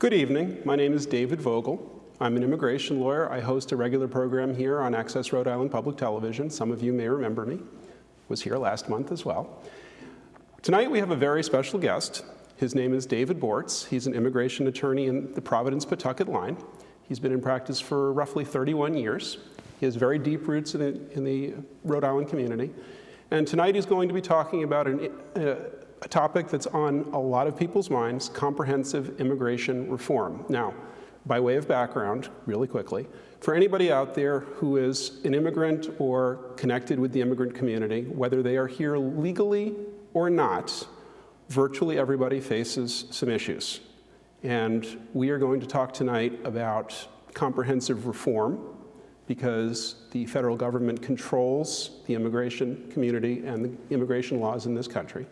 Good evening. My name is David Vogel. I'm an immigration lawyer. I host a regular program here on Access Rhode Island Public Television. Some of you may remember me. Was here last month as well. Tonight we have a very special guest. His name is David Borts. He's an immigration attorney in the Providence-Pawtucket line. He's been in practice for roughly 31 years. He has very deep roots in the Rhode Island community. And tonight he's going to be talking about a topic that's on a lot of people's minds: comprehensive immigration reform. Now, by way of background, really quickly, for anybody out there who is an immigrant or connected with the immigrant community, whether they are here legally or not, virtually everybody faces some issues. And we are going to talk tonight about comprehensive reform, because the federal government controls the immigration community and the immigration laws in this country.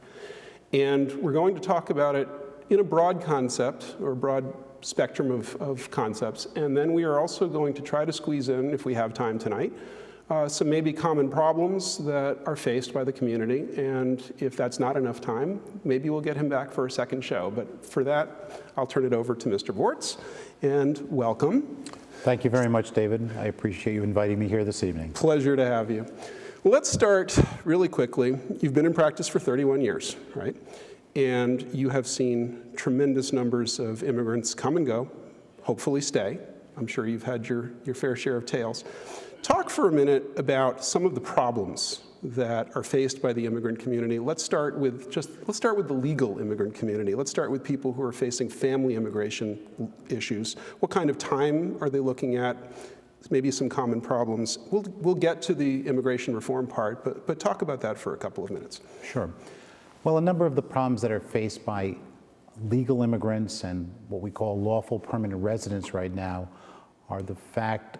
And we're going to talk about it in a broad concept, or a broad spectrum of concepts. And then we are also going to try to squeeze in, if we have time tonight, some maybe common problems that are faced by the community. And if that's not enough time, maybe we'll get him back for a second show. But for that, I'll turn it over to Mr. Borts, and welcome. Thank you very much, David. I appreciate you inviting me here this evening. Pleasure to have you. Well, let's start really quickly. You've been in practice for 31 years, right? And you have seen tremendous numbers of immigrants come and go, hopefully stay. I'm sure you've had your fair share of tales. Talk for a minute about some of the problems that are faced by the immigrant community. Let's start with the legal immigrant community. Let's start with people who are facing family immigration issues. What kind of time are they looking at? Maybe some common problems. We'll get to the immigration reform part, but talk about that for a couple of minutes. Sure. Well, a number of the problems that are faced by legal immigrants and what we call lawful permanent residents right now are the fact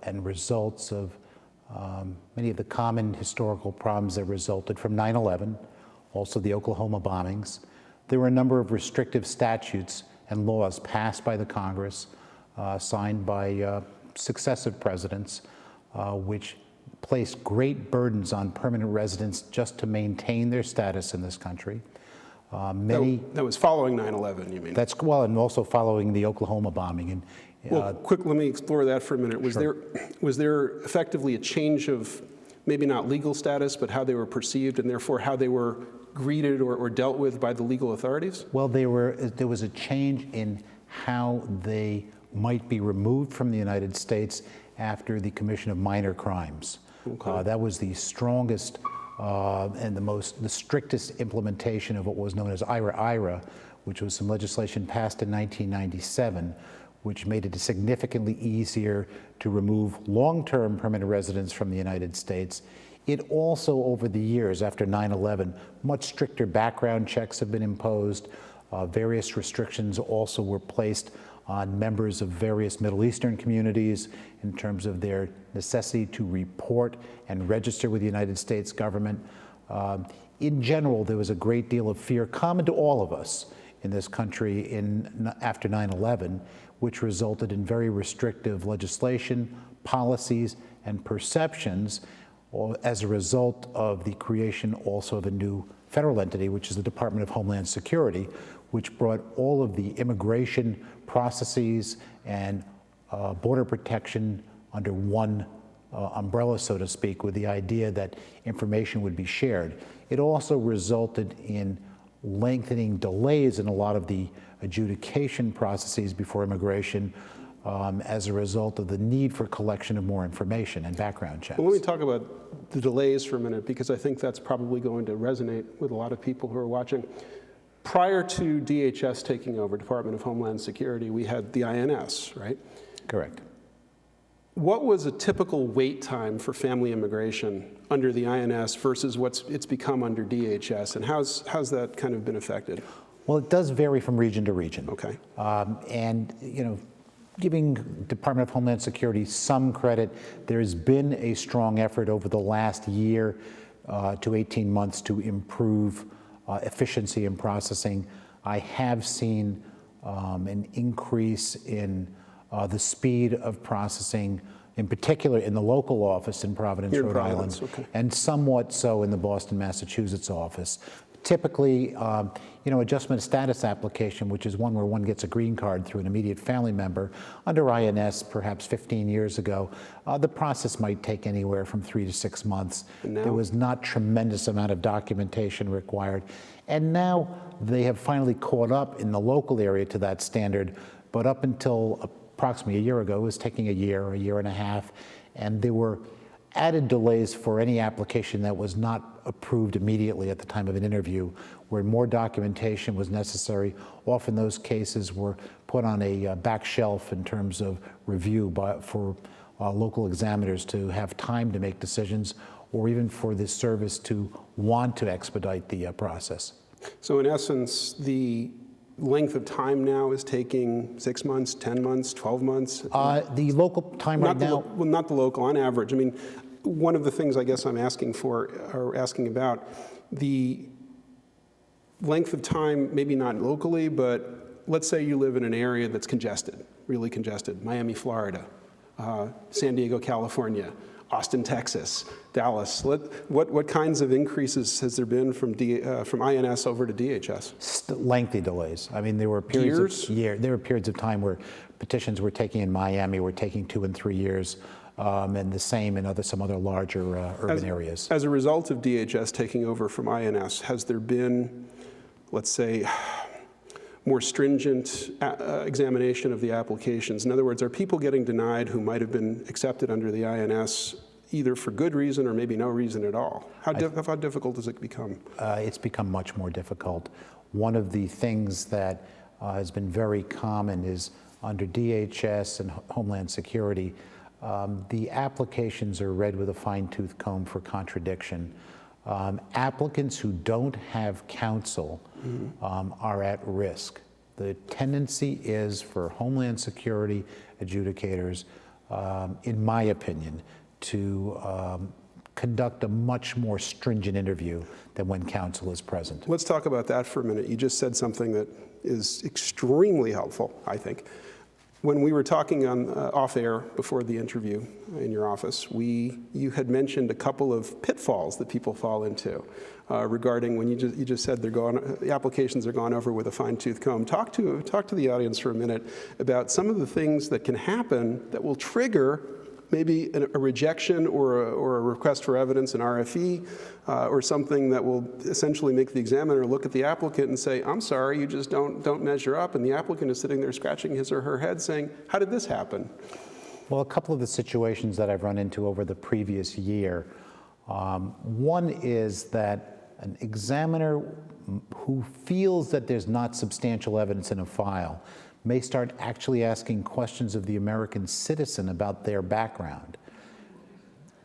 and results of many of the common historical problems that resulted from 9/11, also the Oklahoma bombings. There were a number of restrictive statutes and laws passed by the Congress, signed by successive presidents, which placed great burdens on permanent residents just to maintain their status in this country. That was following 9/11, you mean? That's, well, and also following the Oklahoma bombing. And well, let me explore that for a minute. Sure. Was there effectively a change of maybe not legal status, but how they were perceived, and therefore how they were greeted or dealt with by the legal authorities? Well, there was a change in how they might be removed from the United States after the commission of minor crimes. Okay. That was the strongest and the strictest implementation of what was known as IRA, which was some legislation passed in 1997, which made it significantly easier to remove long-term permanent residents from the United States. It also, over the years after 9/11, much stricter background checks have been imposed. Various restrictions also were placed on members of various Middle Eastern communities in terms of their necessity to report and register with the United States government. In general, there was a great deal of fear common to all of us in this country after 9/11, which resulted in very restrictive legislation, policies, and perceptions as a result of the creation also of a new federal entity, which is the Department of Homeland Security, which brought all of the immigration processes and border protection under one umbrella, so to speak, with the idea that information would be shared. It also resulted in lengthening delays in a lot of the adjudication processes before immigration as a result of the need for collection of more information and background checks. Well, let me talk about the delays for a minute, because I think that's probably going to resonate with a lot of people who are watching. Prior to DHS taking over, Department of Homeland Security, we had the INS, right? Correct. What was a typical wait time for family immigration under the INS versus it's become under DHS, and how's that kind of been affected? Well, it does vary from region to region. Okay. And, giving Department of Homeland Security some credit, there's been a strong effort over the last year to 18 months to improve efficiency in processing. I have seen an increase in the speed of processing, in particular in the local office in Providence, Rhode Island, okay, and somewhat so in the Boston, Massachusetts office. Typically, adjustment of status application, which is one where one gets a green card through an immediate family member, under INS perhaps 15 years ago, the process might take anywhere from 3 to 6 months. There was not tremendous amount of documentation required. And now they have finally caught up in the local area to that standard, but up until approximately a year ago, it was taking a year and a half, and there were added delays for any application that was not approved immediately at the time of an interview, where more documentation was necessary. Often those cases were put on a back shelf in terms of review for local examiners to have time to make decisions, or even for the service to want to expedite the process. So in essence, the length of time now is taking 6 months, 10 months, 12 months? The local time right now? Well, not the local, on average. I mean, one of the things I guess I'm asking about, the length of time, maybe not locally, but let's say you live in an area that's congested, really congested, Miami, Florida, San Diego, California, Austin, Texas, Dallas. What kinds of increases has there been from INS over to DHS? Lengthy delays. I mean, there were periods there were periods of time where petitions were taking in Miami were taking 2 and 3 years, and the same in some other larger urban areas. As a result of DHS taking over from INS, has there been, let's say, more stringent examination of the applications? In other words, are people getting denied who might have been accepted under the INS either for good reason or maybe no reason at all? How difficult does it become? It's become much more difficult. One of the things that has been very common is under DHS and Homeland Security, the applications are read with a fine-tooth comb for contradiction. Applicants who don't have counsel are at risk. The tendency is for Homeland Security adjudicators, in my opinion, to conduct a much more stringent interview than when counsel is present. Let's talk about that for a minute. You just said something that is extremely helpful, I think. When we were talking off air before the interview in your office, you had mentioned a couple of pitfalls that people fall into regarding when you just said the applications are gone over with a fine-tooth comb. Talk to the audience for a minute about some of the things that can happen that will trigger maybe a rejection or a request for evidence, an RFE, or something that will essentially make the examiner look at the applicant and say, I'm sorry, you just don't measure up. And the applicant is sitting there scratching his or her head saying, how did this happen? Well, a couple of the situations that I've run into over the previous year, one is that an examiner who feels that there's not substantial evidence in a file may start actually asking questions of the American citizen about their background.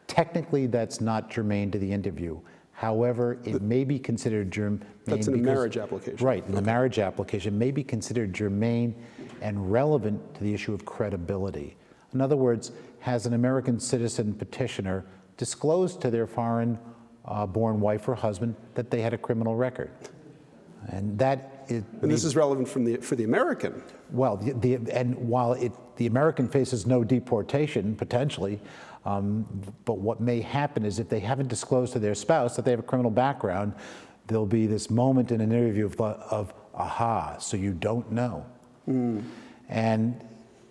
Technically, that's not germane to the interview. However, it may be considered germane. That's in a marriage application. Right, in the marriage application may be considered germane and relevant to the issue of credibility. In other words, has an American citizen petitioner disclosed to their foreign-born wife or husband that they had a criminal record? And this is relevant for the American. Well, while the American faces no deportation, potentially, but what may happen is if they haven't disclosed to their spouse that they have a criminal background, there'll be this moment in an interview of aha, so you don't know. And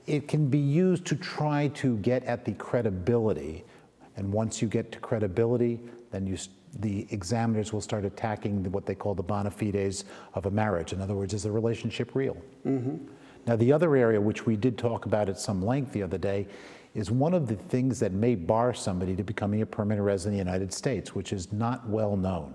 it can be used to try to get at the credibility. And once you get to credibility, then the examiners will start attacking what they call the bona fides of a marriage. In other words, is the relationship real? Now, the other area, which we did talk about at some length the other day, is one of the things that may bar somebody to becoming a permanent resident of the United States, which is not well known.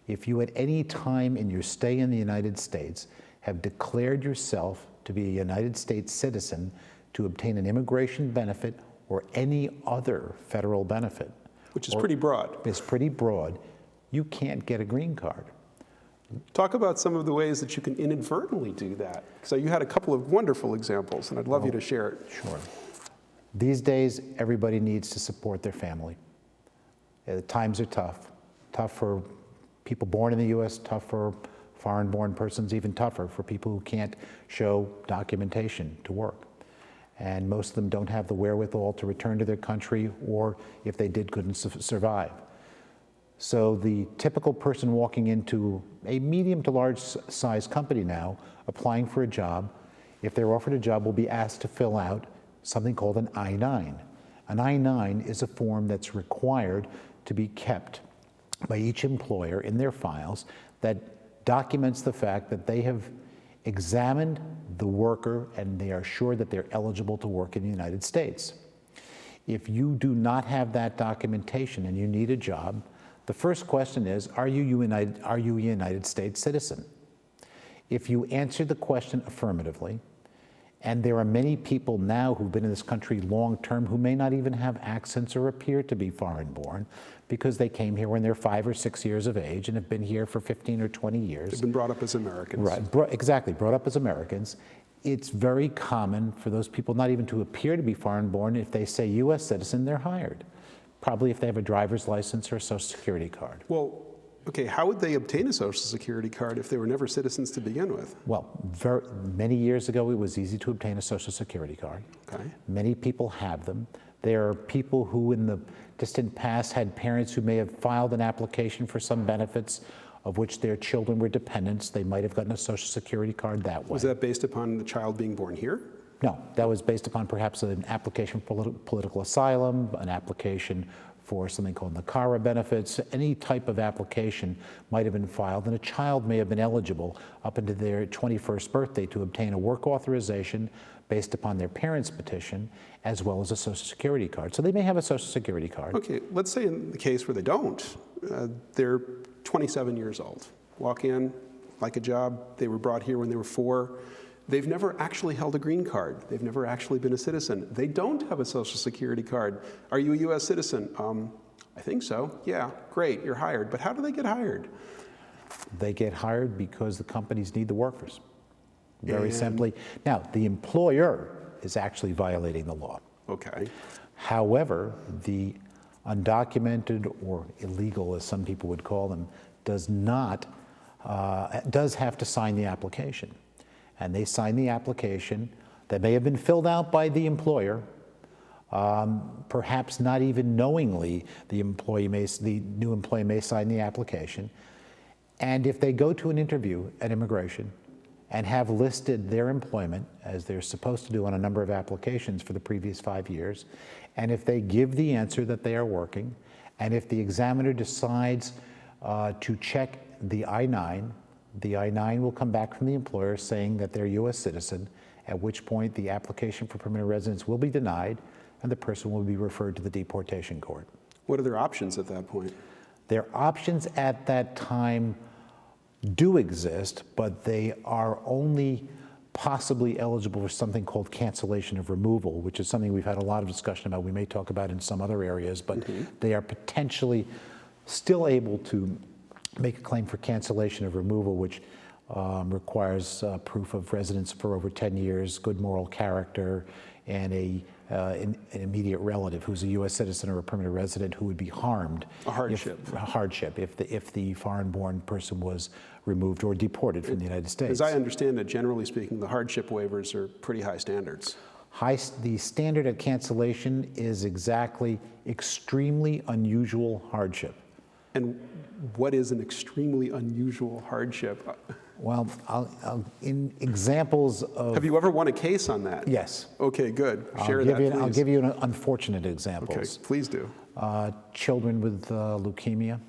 If you at any time in your stay in the United States have declared yourself to be a United States citizen to obtain an immigration benefit or any other federal benefit, which is pretty broad. It's pretty broad. You can't get a green card. Talk about some of the ways that you can inadvertently do that. So you had a couple of wonderful examples, and I'd love you to share it. Sure. These days, everybody needs to support their family. The times are tough. Tough for people born in the U.S., tough for foreign-born persons, even tougher for people who can't show documentation to work. And most of them don't have the wherewithal to return to their country, or if they did, couldn't survive. So the typical person walking into a medium to large size company now, applying for a job, if they're offered a job, will be asked to fill out something called an I-9. An I-9 is a form that's required to be kept by each employer in their files that documents the fact that they have examined the worker and they are sure that they're eligible to work in the United States. If you do not have that documentation and you need a job, the first question is, are you a United States citizen? If you answer the question affirmatively, and there are many people now who've been in this country long term who may not even have accents or appear to be foreign born because they came here when they're 5 or 6 years of age and have been here for 15 or 20 years. They've been brought up as Americans. Right, exactly, brought up as Americans. It's very common for those people not even to appear to be foreign born. If they say US citizen, they're hired. Probably if they have a driver's license or a social security card. Well, okay, how would they obtain a social security card if they were never citizens to begin with? Well, many years ago, it was easy to obtain a social security card. Okay. Many people have them. There are people who in the distant past had parents who may have filed an application for some benefits of which their children were dependents. They might have gotten a social security card that way. Was that based upon the child being born here? No, that was based upon perhaps an application for political asylum, an application for something called NACARA benefits. Any type of application might have been filed, and a child may have been eligible up into their 21st birthday to obtain a work authorization based upon their parents' petition, as well as a social security card. So they may have a social security card. Okay, let's say in the case where they don't, they're 27 years old, walk in, like a job, they were brought here when they were 4, they've never actually held a green card, they've never actually been a citizen, they don't have a social security card. Are you a US citizen? I think so. Yeah, great, you're hired. But how do they get hired? They get hired because the companies need the workers, very simply. Now, the employer is actually violating the law. Okay. However, the undocumented or illegal, as some people would call them, does have to sign the application. And they sign the application that may have been filled out by the employer, perhaps not even knowingly. The new employee may sign the application. And if they go to an interview at immigration and have listed their employment, as they're supposed to do on a number of applications for the previous 5 years, and if they give the answer that they are working, and if the examiner decides to check the I-9, the I-9 will come back from the employer saying that they're a US citizen, at which point the application for permanent residence will be denied and the person will be referred to the deportation court. What are their options at that point? Their options at that time do exist, but they are only possibly eligible for something called cancellation of removal, which is something we've had a lot of discussion about. We may talk about in some other areas, but they are potentially still able to make a claim for cancellation of removal, which requires proof of residence for over 10 years, good moral character, and an immediate relative who's a U.S. citizen or a permanent resident who would be harmed. A hardship. If the foreign-born person was removed or deported from the United States. As I understand it, generally speaking, the hardship waivers are pretty high standards. The standard at cancellation is exactly extremely unusual hardship. And what is an extremely unusual hardship? Well, in examples of... Have you ever won a case on that? Yes. Okay, good. Share that, please. I'll give you an unfortunate examples. Okay, please do. Children with leukemia.